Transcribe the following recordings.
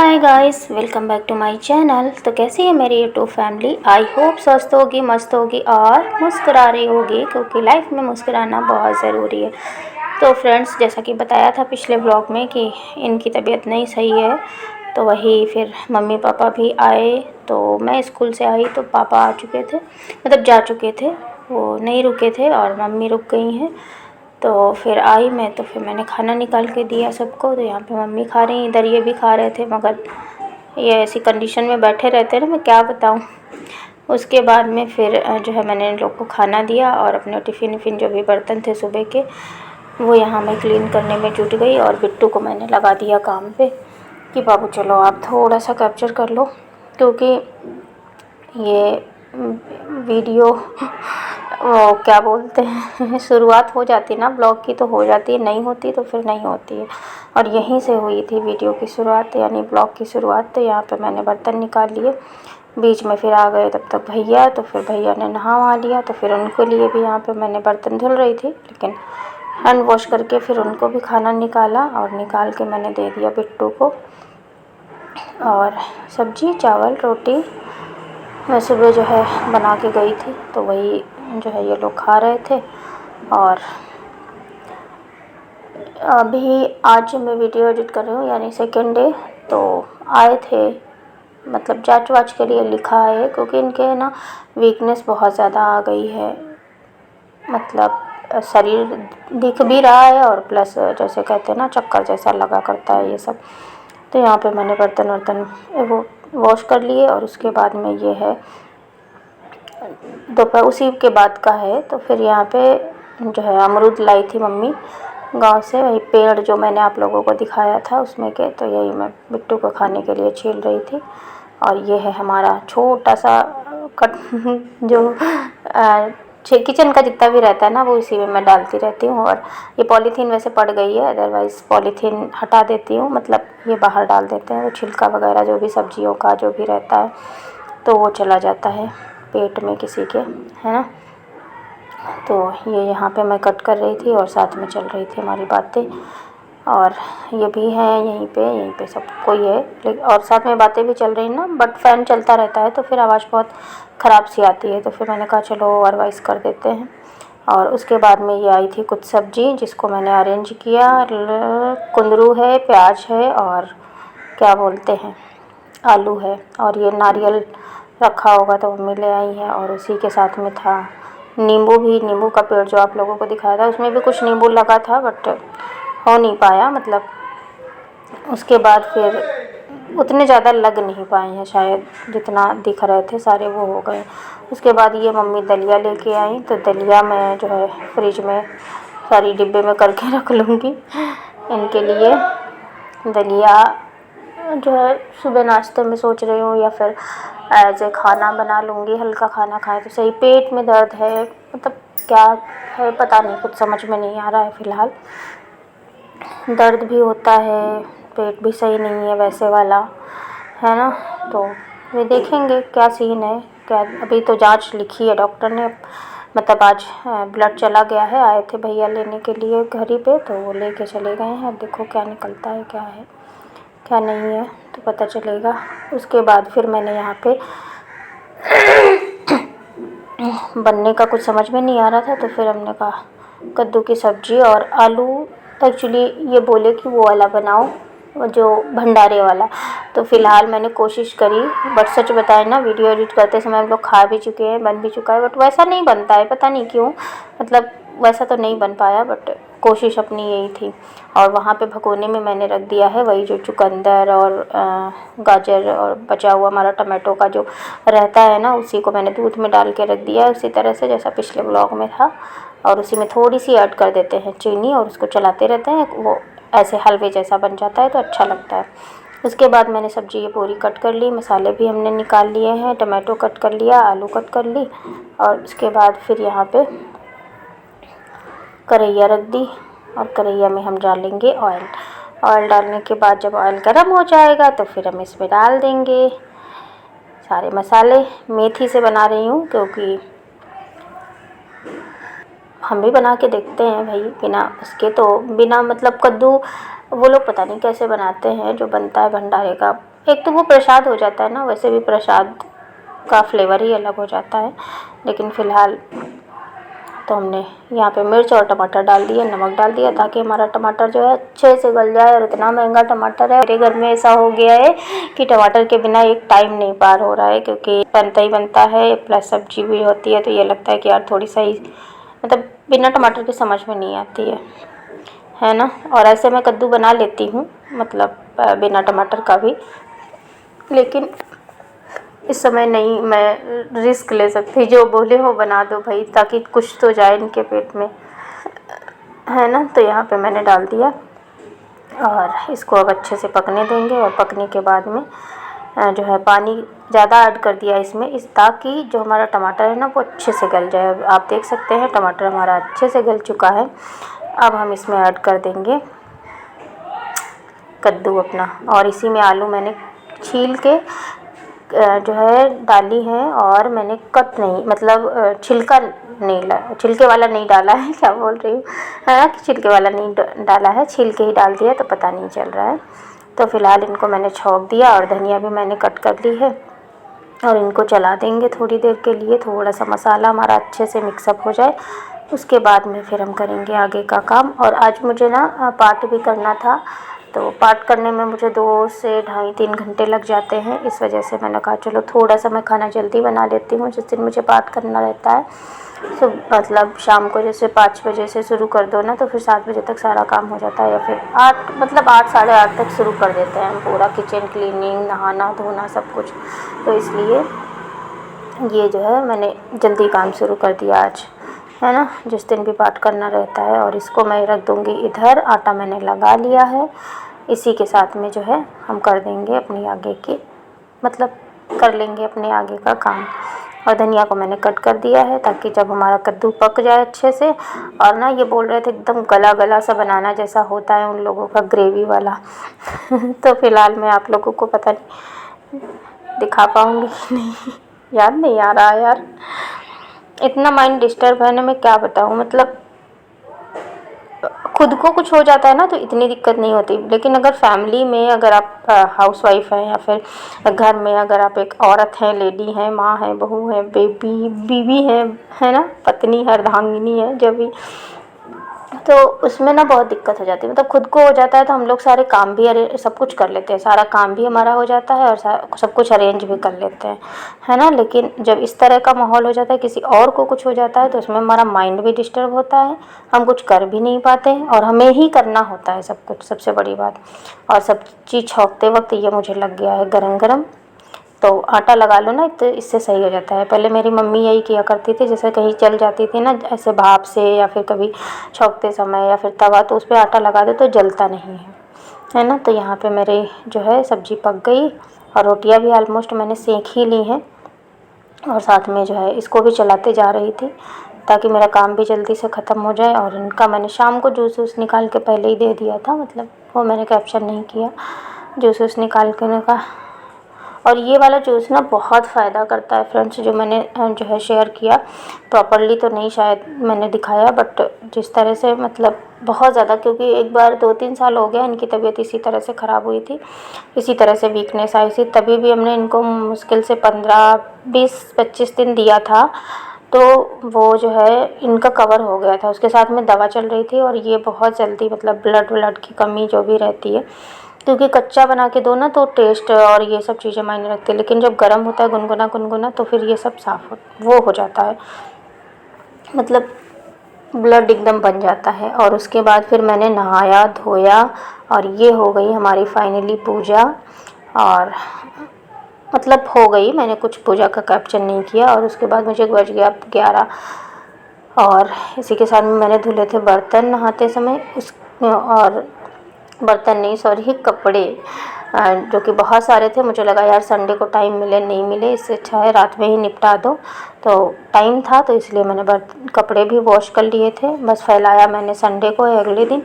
Hi guys, welcome back to my channel. तो कैसी है मेरी यूट्यूब फैमिली। आई होप स्वस्थ होगी, मस्त होगी और मुस्कुरा रही होगी, क्योंकि लाइफ में मुस्कुराना बहुत ज़रूरी है। तो फ्रेंड्स, जैसा कि बताया था पिछले ब्लॉग में कि इनकी तबीयत नहीं सही है, तो वही फिर मम्मी पापा भी आए। तो मैं स्कूल से आई तो पापा आ चुके थे, मतलब जा चुके थे, वो नहीं रुके थे और मम्मी रुक गई हैं। तो फिर आई मैं, तो फिर मैंने खाना निकाल के दिया सबको। तो यहाँ पे मम्मी खा रही, इधर ये भी खा रहे थे, मगर ये ऐसी कंडीशन में बैठे रहते हैं ना, मैं क्या बताऊँ। उसके बाद में फिर जो है मैंने इन लोग को खाना दिया और अपने टिफ़िन विफ़िन जो भी बर्तन थे सुबह के, वो यहाँ मैं क्लीन करने में जुट गई। और बिट्टू को मैंने लगा दिया काम पे कि बाबू चलो आप थोड़ा सा कैप्चर कर लो, क्योंकि ये वीडियो वो क्या बोलते हैं शुरुआत हो जाती ना ब्लॉग की तो हो जाती है, नहीं होती तो फिर नहीं होती है। और यहीं से हुई थी वीडियो की शुरुआत, यानी ब्लॉग की शुरुआत। तो यहाँ पे मैंने बर्तन निकाल लिए, बीच में फिर आ गए तब तक भैया। तो फिर भैया ने नहा वहा लिया, तो फिर उनको लिए भी यहाँ पे मैंने बर्तन धुल रही थी, लेकिन हैंड वॉश करके फिर उनको भी खाना निकाला और निकाल के मैंने दे दिया बिट्टू को। और सब्जी चावल रोटी मैं सुबह जो है बना के गई थी, तो वही जो है ये लोग खा रहे थे। और अभी आज मैं वीडियो एडिट कर रही हूँ, यानी सेकेंड डे। तो आए थे, मतलब जांच वाच के लिए लिखा है, क्योंकि इनके ना वीकनेस बहुत ज़्यादा आ गई है, मतलब शरीर दिख भी रहा है और प्लस जैसे कहते हैं ना चक्कर जैसा लगा करता है ये सब। तो यहाँ पे मैंने बर्तन वर्तन वो वॉश कर लिए। और उसके बाद में ये है दोपहर उसी के बाद का है। तो फिर यहाँ पे जो है अमरूद लाई थी मम्मी गांव से, वही पेड़ जो मैंने आप लोगों को दिखाया था उसमें के, तो यही मैं बिट्टू को खाने के लिए छील रही थी। और ये है हमारा छोटा सा कट जो किचन का जितना भी रहता है ना, वो इसी में मैं डालती रहती हूँ। और ये पॉलीथीन वैसे पड़ गई है, अदरवाइज़ पॉलीथीन हटा देती हूँ, मतलब ये बाहर डाल देते हैं, वो छिलका वगैरह जो भी सब्जियों का जो भी रहता है तो वो चला जाता है पेट में किसी के, है ना। तो ये यहाँ पे मैं कट कर रही थी और साथ में चल रही थी हमारी बातें। और ये भी है यहीं पे सब कोई है, लेकिन और साथ में बातें भी चल रही ना, बट फ़ैन चलता रहता है तो फिर आवाज़ बहुत ख़राब सी आती है। तो फिर मैंने कहा चलो अदरवाइज़ कर देते हैं। और उसके बाद में ये आई थी कुछ सब्ज़ी जिसको मैंने अरेंज किया। कुंदरू है, प्याज है और क्या बोलते हैं आलू है, और ये नारियल रखा होगा तो मम्मी ले आई है। और उसी के साथ में था नींबू भी, नींबू का पेड़ जो आप लोगों को दिखाया था उसमें भी कुछ नींबू लगा था, बट हो नहीं पाया, मतलब उसके बाद फिर उतने ज़्यादा लग नहीं पाए हैं शायद, जितना दिख रहे थे सारे वो हो गए। उसके बाद ये मम्मी दलिया लेके आई, तो दलिया मैं जो है फ्रिज में सारी डिब्बे में करके रख लूँगी इनके लिए। दलिया जो है सुबह नाश्ते में सोच रही हूँ, या फिर एज ए खाना बना लूँगी, हल्का खाना खाएं तो सही। पेट में दर्द है, मतलब क्या है पता नहीं, कुछ समझ में नहीं आ रहा है फ़िलहाल। दर्द भी होता है, पेट भी सही नहीं है वैसे वाला, है ना। तो वे देखेंगे क्या सीन है क्या। अभी तो जांच लिखी है डॉक्टर ने, मतलब आज ब्लड चला गया है, आए थे भैया लेने के लिए घर ही पे, तो वो लेके चले गए हैं। अब देखो क्या निकलता है, क्या है क्या नहीं है तो पता चलेगा। उसके बाद फिर मैंने यहाँ पे बनने का कुछ समझ में नहीं आ रहा था, तो फिर हमने कहा कद्दू की सब्ज़ी और आलू। एक्चुअली ये बोले कि वो वाला बनाओ, वो जो भंडारे वाला। तो फ़िलहाल मैंने कोशिश करी, बट सच बताए ना वीडियो एडिट करते समय हम लोग खा भी चुके हैं, बन भी चुका है, बट वैसा नहीं बनता है, पता नहीं क्यों, मतलब वैसा तो नहीं बन पाया, बट कोशिश अपनी यही थी। और वहाँ पे भगोने में मैंने रख दिया है वही जो चुकंदर और गाजर और बचा हुआ हमारा टमाटो का जो रहता है ना, उसी को मैंने दूध में डाल के रख दिया है, उसी तरह से जैसा पिछले ब्लॉग में था। और उसी में थोड़ी सी ऐड कर देते हैं चीनी और उसको चलाते रहते हैं, वो ऐसे हलवे जैसा बन जाता है तो अच्छा लगता है। उसके बाद मैंने सब्ज़ी ये पूरी कट कर ली, मसाले भी हमने निकाल लिए हैं, टमाटो कट कर लिया, आलू कट कर ली। और उसके बाद फिर यहाँ पे कढ़ैया रख दी, और कढ़ैया में हम डालेंगे ऑयल। ऑयल डालने के बाद जब ऑयल गर्म हो जाएगा तो फिर हम इसमें डाल देंगे सारे मसाले। मेथी से बना रही हूँ क्योंकि हम भी बना के देखते हैं भाई, बिना उसके तो बिना मतलब कद्दू वो लोग पता नहीं कैसे बनाते हैं, जो बनता है भंडारे का एक तो वो प्रसाद हो जाता है ना, वैसे भी प्रसाद का फ्लेवर ही अलग हो जाता है। लेकिन फ़िलहाल तो हमने यहाँ पे मिर्च और टमाटर डाल दिया, नमक डाल दिया, ताकि हमारा टमाटर जो है अच्छे से गल जाए। और इतना महंगा टमाटर है मेरे घर में, ऐसा हो गया है कि टमाटर के बिना एक टाइम नहीं पार हो रहा है, क्योंकि बनता ही बनता है, प्लस सब्जी भी होती है। तो ये लगता है कि यार थोड़ी सा ही, मतलब बिना टमाटर के समझ में नहीं आती है ना। और ऐसे मैं कद्दू बना लेती हूँ, मतलब बिना टमाटर का भी, लेकिन इस समय नहीं मैं रिस्क ले सकती, जो बोले हो बना दो भाई, ताकि कुछ तो जाए इनके पेट में, है ना। तो यहाँ पे मैंने डाल दिया और इसको अब अच्छे से पकने देंगे। और पकने के बाद में जो है पानी ज़्यादा ऐड कर दिया इसमें, इस ताकि जो हमारा टमाटर है ना वो अच्छे से गल जाए। आप देख सकते हैं टमाटर हमारा अच्छे से गल चुका है। अब हम इसमें ऐड कर देंगे कद्दू अपना, और इसी में आलू मैंने छील के जो है डाली है। और मैंने कट नहीं, मतलब छिलके वाला नहीं डाला है, क्या बोल रही हूँ, है कि छिलके वाला नहीं डाला है, छिल के ही डाल दिया तो पता नहीं चल रहा है। तो फ़िलहाल इनको मैंने छौंक दिया, और धनिया भी मैंने कट कर ली है। और इनको चला देंगे थोड़ी देर के लिए, थोड़ा सा मसाला हमारा अच्छे से मिक्सअप हो जाए। उसके बाद में फिर हम करेंगे आगे का काम। और आज मुझे ना पाठ भी करना था, तो पाठ करने में मुझे 2 से ढाई 3 घंटे लग जाते हैं। इस वजह से मैंने कहा चलो थोड़ा सा मैं खाना जल्दी बना लेती हूँ, जिस दिन मुझे पाठ करना रहता है। मतलब शाम को जैसे 5 बजे से शुरू कर दो ना, तो फिर 7 बजे तक सारा काम हो जाता है, या फिर 8, मतलब 8 साढ़े 8 तक शुरू कर देते हैं हम पूरा किचन क्लीनिंग, नहाना धोना सब कुछ। तो इसलिए ये जो है मैंने जल्दी काम शुरू कर दिया आज, है ना, जिस दिन भी पाठ करना रहता है। और इसको मैं रख दूँगी इधर, आटा मैंने लगा लिया है। इसी के साथ में जो है हम कर देंगे अपनी आगे की, मतलब कर लेंगे अपने आगे का काम। और धनिया को मैंने कट कर दिया है, ताकि जब हमारा कद्दू पक जाए अच्छे से। और ना ये बोल रहे थे एकदम गला गला सा बनाना, जैसा होता है उन लोगों का ग्रेवी वाला तो फ़िलहाल मैं आप लोगों को पता नहीं दिखा पाऊँगी कि नहीं, याद नहीं आ रहा यार, इतना माइंड डिस्टर्ब है ना, मैं क्या बताऊँ। मतलब खुद को कुछ हो जाता है ना तो इतनी दिक्कत नहीं होती, लेकिन अगर फैमिली में अगर आप हाउसवाइफ हैं, या फिर घर में अगर आप एक औरत हैं, लेडी हैं, माँ है, बहू है, बीवी है ना, पत्नी है, अर्धांगिनी है, जब भी, तो उसमें ना बहुत दिक्कत हो जाती है। मतलब खुद को हो जाता है तो हम लोग सारे काम भी सब कुछ कर लेते हैं, सारा काम भी हमारा हो जाता है, और सब कुछ अरेंज भी कर लेते हैं, है ना। लेकिन जब इस तरह का माहौल हो जाता है, किसी और को कुछ हो जाता है, तो उसमें हमारा माइंड भी डिस्टर्ब होता है, हम कुछ कर भी नहीं पाते हैं, और हमें ही करना होता है सब कुछ, सबसे बड़ी बात। और सब्जी छौंकते वक्त ये मुझे लग गया है गरम गरम, तो आटा लगा लो ना, तो इससे सही हो जाता है। पहले मेरी मम्मी यही किया करती थी, जैसे कहीं चल जाती थी ना ऐसे भाप से, या फिर कभी छौंकते समय, या फिर तवा, तो उस पर आटा लगा दो तो जलता नहीं है ना। तो यहाँ पे मेरी जो है सब्ज़ी पक गई, और रोटियाँ भी ऑलमोस्ट मैंने सेंक ही ली हैं। और साथ में जो है इसको भी चलाते जा रही थी, ताकि मेरा काम भी जल्दी से ख़त्म हो जाए। और इनका मैंने शाम को जूस वूस निकाल के पहले ही दे दिया था, मतलब वो मैंने कैप्शन नहीं किया, जूस वूस निकाल के का। और ये वाला जूस ना बहुत फ़ायदा करता है फ्रेंड्स, जो मैंने जो है शेयर किया प्रॉपरली तो नहीं शायद मैंने दिखाया, बट जिस तरह से, मतलब बहुत ज़्यादा, क्योंकि एक बार 2-3 साल हो गया इनकी तबीयत इसी तरह से ख़राब हुई थी, इसी तरह से वीकनेस आई थी, तभी भी हमने इनको मुश्किल से 15-20-25 दिन दिया था, तो वो जो है इनका कवर हो गया था। उसके साथ में दवा चल रही थी, और ये बहुत जल्दी, मतलब ब्लड की कमी जो भी रहती है, क्योंकि कच्चा बना के दो ना तो टेस्ट और ये सब चीज़ें मायने रखती है, लेकिन जब गर्म होता है गुनगुना तो फिर ये सब साफ़ हो जाता है, मतलब ब्लड एकदम बन जाता है। और उसके बाद फिर मैंने नहाया धोया, और ये हो गई हमारी फाइनली पूजा। और मतलब हो गई, मैंने कुछ पूजा का कैप्चर नहीं किया। और उसके बाद मुझे बज गया 11, और इसी के साथ में मैंने धुले थे बर्तन नहाते समय, और बर्तन नहीं, सॉरी, कपड़े, जो कि बहुत सारे थे। मुझे लगा यार संडे को टाइम मिले नहीं मिले, इससे अच्छा है रात में ही निपटा दो, तो टाइम था, तो इसलिए मैंने कपड़े भी वॉश कर लिए थे, बस फैलाया मैंने संडे को अगले दिन।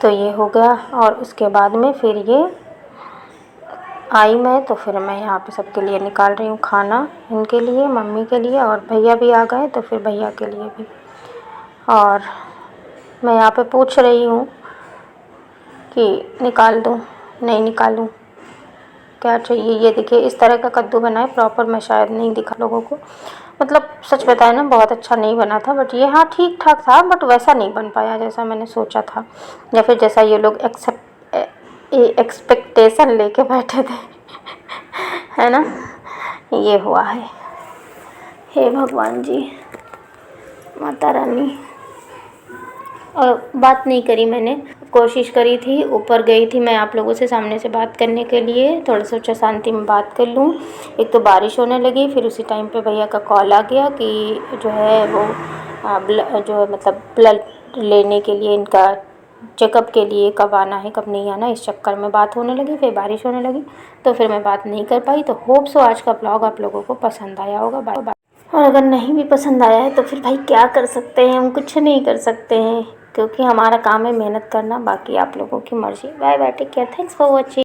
तो ये हो गया, और उसके बाद में फिर ये आई मैं, तो फिर मैं यहाँ पे सबके लिए निकाल रही हूँ खाना, इनके लिए, मम्मी के लिए, और भैया भी आ गए तो फिर भैया के लिए भी। और मैं यहाँ पे पूछ रही हूँ कि निकाल दूँ, नहीं निकालूँ, क्या चाहिए। ये देखिए इस तरह का कद्दू बना है प्रॉपर, मैं शायद नहीं दिखा लोगों को। मतलब सच बताएं ना, बहुत अच्छा नहीं बना था, बट ये हाँ ठीक ठाक था, बट वैसा नहीं बन पाया जैसा मैंने सोचा था, या फिर जैसा ये लोग एक्सपेक्टेशन लेके बैठे थे है ना, ये हुआ है। हे भगवान जी, माता रानी। और बात नहीं करी मैंने, कोशिश करी थी, ऊपर गई थी मैं आप लोगों से सामने से बात करने के लिए, थोड़ा सोचा शांति में बात कर लूँ। एक तो बारिश होने लगी, फिर उसी टाइम पे भैया का कॉल आ गया कि जो है वो जो है मतलब ब्लड लेने के लिए, इनका चेकअप के लिए कब आना है कब नहीं आना, इस चक्कर में बात होने लगी। फिर बारिश होने लगी तो फिर मैं बात नहीं कर पाई। तो होप सो आज का ब्लॉग आप लोगों को पसंद आया होगा। बाय। और अगर नहीं भी पसंद आया है तो फिर भाई क्या कर सकते हैं, हम कुछ नहीं कर सकते हैं, क्योंकि हमारा काम है मेहनत करना, बाकी आप लोगों की मर्ज़ी। Bye bye, take care, thanks for watching.